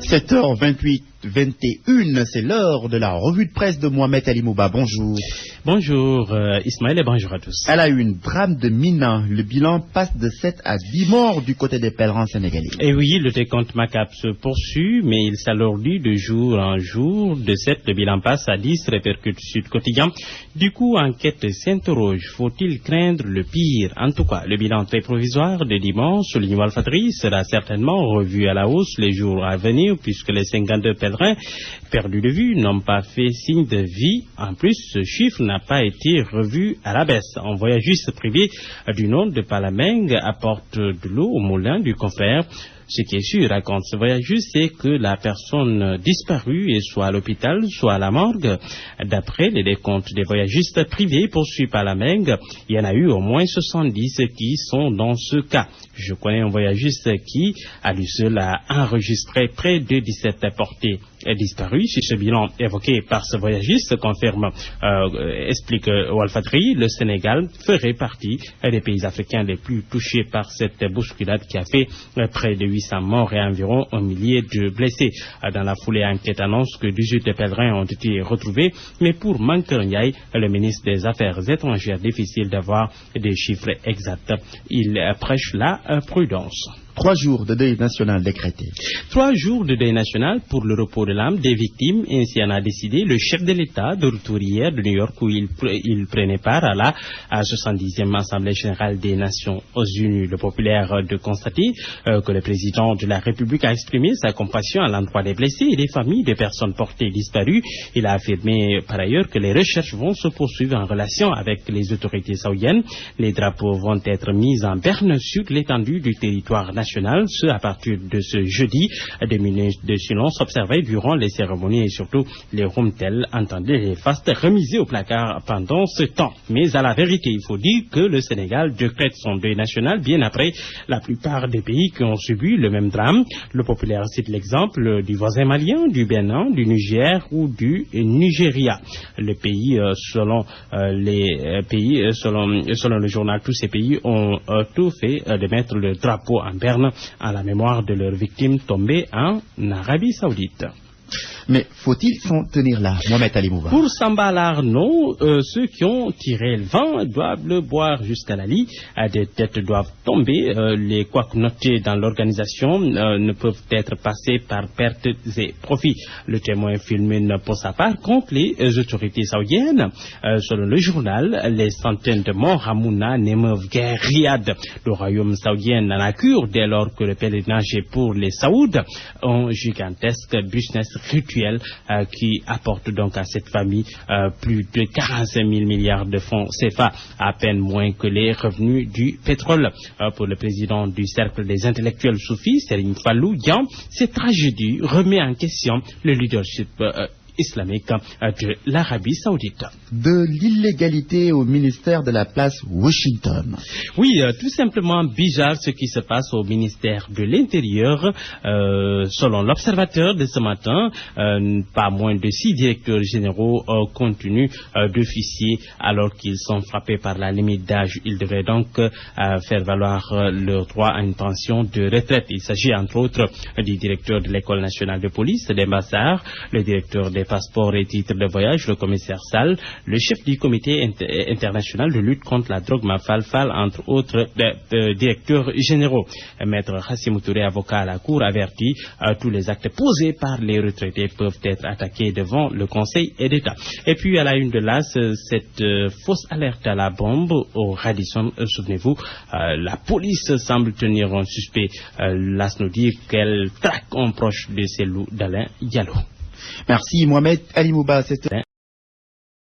7h28, 21, c'est l'heure de la revue de presse de Mohamed Ali Mouba. Bonjour. Bonjour Ismaël et bonjour à tous. Elle a eu une drame de Mina. Le bilan passe de 7 à 10 morts du côté des pèlerins sénégalais. Et oui, le décompte macabre se poursuit, mais il s'alourdit de jour en jour. De 7, le bilan passe à 10, répercute Sud Quotidien. Du coup, enquête s'interroge. Faut-il craindre le pire? En tout cas, le bilan très provisoire de dimanche, souligne Walfadjri, sera certainement revu à la hausse les jours à venir, puisque les 52 pèlerins perdus de vue n'ont pas fait signe de vie. En plus, ce chiffre n'a pas été revu à la baisse. Un voyagiste privé du nom de Palameng apporte de l'eau au moulin du confrère. Ce qui est sûr, raconte ce voyagiste, c'est que la personne disparue est soit à l'hôpital, soit à la morgue. D'après les décomptes des voyagistes privés poursuivis par la Meng, il y en a eu au moins 70 qui sont dans ce cas. Je connais un voyagiste qui, à lui seul, a enregistré près de 17 portées disparues. Si ce bilan évoqué par ce voyagiste confirme, explique Walfadjri, le Sénégal ferait partie des pays africains les plus touchés par cette bousculade qui a fait près de 800 morts et environ 1 millier de blessés. Dans la foulée, enquête annonce que 18 pèlerins ont été retrouvés, mais pour Mankeur Ndiaye, le ministre des Affaires étrangères, difficile d'avoir des chiffres exacts. Il prêche la prudence. 3 jours de deuil national décrété. 3 jours de deuil national pour le repos de l'âme des victimes. Ainsi en a décidé le chef de l'État de retour hier de New York où il prenait part à la 70e Assemblée générale des Nations Unies. Le populaire de constater que le président de la République a exprimé sa compassion à l'endroit des blessés et des familles des personnes portées disparues. Il a affirmé par ailleurs que les recherches vont se poursuivre en relation avec les autorités saoudiennes. Les drapeaux vont être mis en berne sur l'étendue du territoire national. Ce à partir de ce jeudi. Des minutes de silence observées durant les cérémonies et surtout les rumtels entendaient les fastes remisés au placard pendant ce temps. Mais à la vérité, il faut dire que le Sénégal décrète son deuil national bien après la plupart des pays qui ont subi le même drame. Le populaire cite l'exemple du voisin malien, du Bénin, du Niger ou du Nigeria. Le pays, selon le journal, tous ces pays ont tout fait de mettre le drapeau en berne à la mémoire de leurs victimes tombées en Arabie Saoudite. Mais faut-il s'en tenir là, Mohamed Ali Mouba? Pour Sambala Arnaud, ceux qui ont tiré le vent doivent le boire jusqu'à la lie. Des têtes doivent tomber. Les couacs notés dans l'organisation ne peuvent être passés par pertes et profits. Le témoin filme pour sa part contre les autorités saoudiennes. Selon le journal, les centaines de morts à Mouna n'émeuvent guère Riyad. Le royaume saoudien en a cure dès lors que le pèlerinage est pour les Saouds un gigantesque business rituel qui apporte donc à cette famille plus de 45 000 milliards de fonds CFA, à peine moins que les revenus du pétrole. Pour le président du cercle des intellectuels soufis, Serigne Fallou Dian, cette tragédie remet en question le leadership islamique de l'Arabie Saoudite. De l'illégalité au ministère de la place Washington. Oui, tout simplement bizarre ce qui se passe au ministère de l'Intérieur. Selon l'Observateur de ce matin, pas moins de 6 directeurs généraux continuent d'officier alors qu'ils sont frappés par la limite d'âge. Ils devraient donc faire valoir leur droit à une pension de retraite. Il s'agit entre autres du directeur de l'École nationale de police, Demba Sarr, le directeur des passeports et titres de voyage, le commissaire Sall, le chef du comité international de lutte contre la drogue Mafal Fall, entre autres directeurs généraux. Maître Hassimou Touré, avocat à la Cour, avertit tous les actes posés par les retraités peuvent être attaqués devant le Conseil d'État. Et puis à la une de l'AS, cette fausse alerte à la bombe au Radisson, souvenez-vous, la police semble tenir un suspect. L'AS nous dit qu'elle traque un proche de Cellou d'Alain Diallo. Merci Mohamed Ali Mouba.